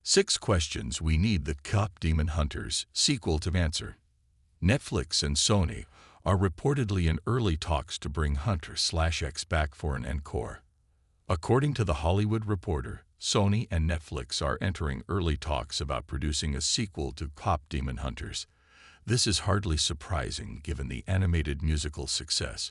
6 questions we need the KPop Demon Hunters sequel to answer. Netflix and Sony are reportedly in early talks to bring Huntr/X back for an encore. According to The Hollywood Reporter, Sony and Netflix are entering early talks about producing a sequel to KPop Demon Hunters. This is hardly surprising given the animated musical success,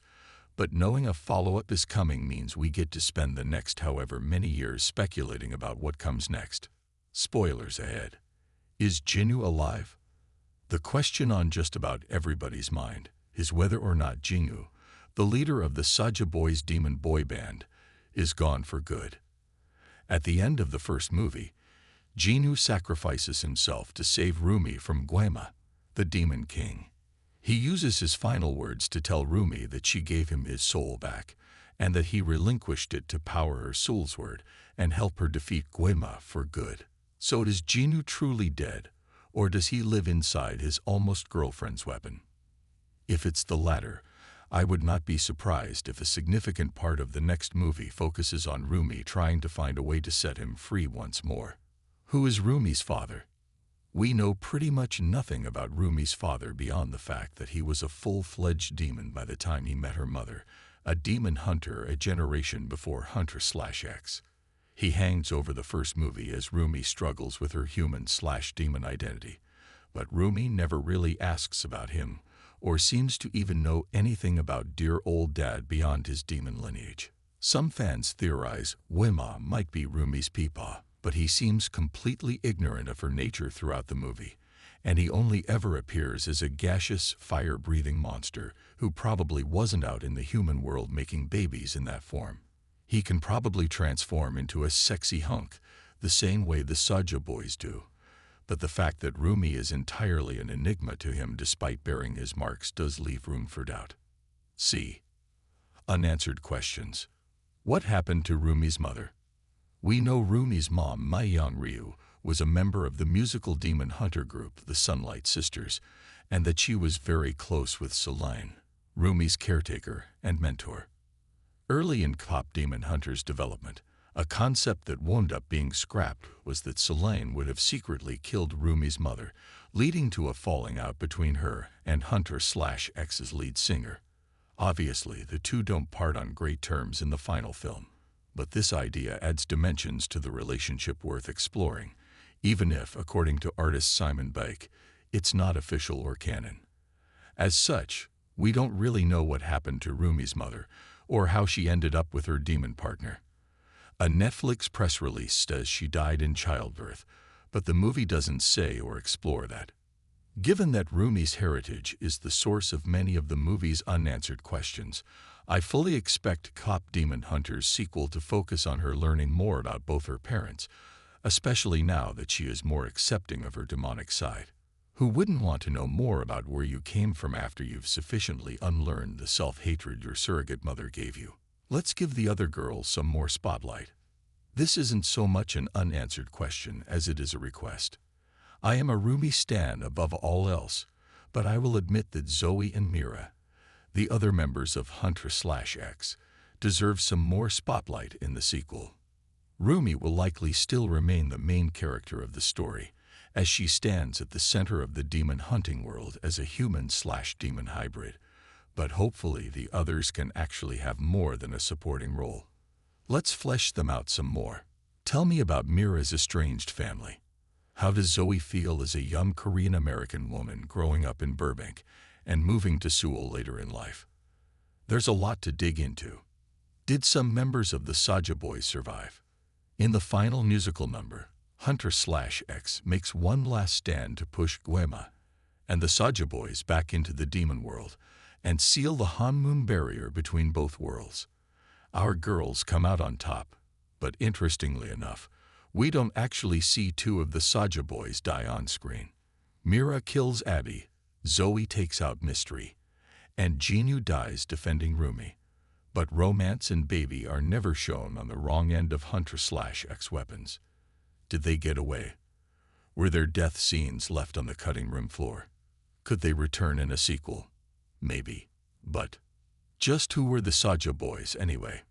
but knowing a follow-up is coming means we get to spend the next however many years speculating about what comes next. Spoilers ahead. Is Jinwoo alive? The question on just about everybody's mind is whether or not Jinwoo, the leader of the Saja Boys demon boy band, is gone for good. At the end of the first movie, Jinwoo sacrifices himself to save Rumi from Guema, the demon king. He uses his final words to tell Rumi that she gave him his soul back, and that he relinquished it to power her soul's word and help her defeat Guema for good. So is Jinwoo truly dead, or does he live inside his almost girlfriend's weapon? If it's the latter, I would not be surprised if a significant part of the next movie focuses on Rumi trying to find a way to set him free once more. Who is Rumi's father? We know pretty much nothing about Rumi's father beyond the fact that he was a full-fledged demon by the time he met her mother, a demon hunter a generation before Huntr/X. He hangs over the first movie as Rumi struggles with her human/demon identity, but Rumi never really asks about him, or seems to even know anything about dear old dad beyond his demon lineage. Some fans theorize Guema might be Rumi's peepaw, but he seems completely ignorant of her nature throughout the movie, and he only ever appears as a gaseous, fire-breathing monster who probably wasn't out in the human world making babies in that form. He can probably transform into a sexy hunk, the same way the Saja boys do, but the fact that Rumi is entirely an enigma to him despite bearing his marks does leave room for doubt. C. Unanswered questions. What happened to Rumi's mother? We know Rumi's mom, Myung Ryu, was a member of the musical demon hunter group, the Sunlight Sisters, and that she was very close with Soleil, Rumi's caretaker and mentor. Early in KPop Demon Hunters' development, a concept that wound up being scrapped was that Soleil would have secretly killed Rumi's mother, leading to a falling out between her and Huntr/X's lead singer. Obviously, the two don't part on great terms in the final film, but this idea adds dimensions to the relationship worth exploring, even if, according to artist Simon Baek, it's not official or canon. As such, we don't really know what happened to Rumi's mother, or how she ended up with her demon partner. A Netflix press release says she died in childbirth, but the movie doesn't say or explore that. Given that Rumi's heritage is the source of many of the movie's unanswered questions, I fully expect KPop Demon Hunters' sequel to focus on her learning more about both her parents, especially now that she is more accepting of her demonic side. Who wouldn't want to know more about where you came from after you've sufficiently unlearned the self-hatred your surrogate mother gave you? Let's give the other girls some more spotlight. This isn't so much an unanswered question as it is a request. I am a Rumi stan above all else, but I will admit that Zoe and Mira, the other members of Huntr/X, deserve some more spotlight in the sequel. Rumi will likely still remain the main character of the story, as she stands at the center of the demon hunting world as a human/demon hybrid, but hopefully the others can actually have more than a supporting role. Let's flesh them out some more. Tell me about Mira's estranged family. How does Zoe feel as a young Korean-American woman growing up in Burbank and moving to Seoul later in life? There's a lot to dig into. Did some members of the Saja boys survive? In the final musical number, Huntr/X makes one last stand to push Guema and the Saja boys back into the demon world and seal the Hanmoon barrier between both worlds. Our girls come out on top, but interestingly enough, we don't actually see two of the Saja boys die on screen. Mira kills Abby, Zoe takes out Mystery, and Jinwoo dies defending Rumi. But romance and baby are never shown on the wrong end of Huntr/X weapons. Did they get away? Were there death scenes left on the cutting room floor? Could they return in a sequel? Maybe. But just who were the Saja boys anyway?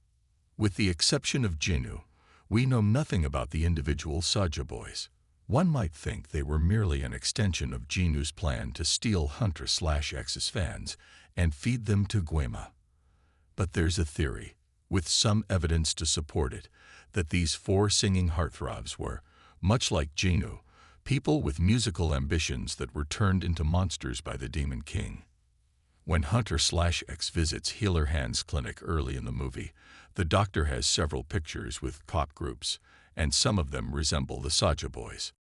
With the exception of Jinwoo, we know nothing about the individual Saja boys. One might think they were merely an extension of Jinu's plan to steal Huntr/X's fans and feed them to Guema. But there's a theory, with some evidence to support it, that these four singing heartthrobs were, much like Jinu, people with musical ambitions that were turned into monsters by the Demon King. When Huntr/X visits Healer Hand's clinic early in the movie, the doctor has several pictures with KPop groups, and some of them resemble the Saja Boys.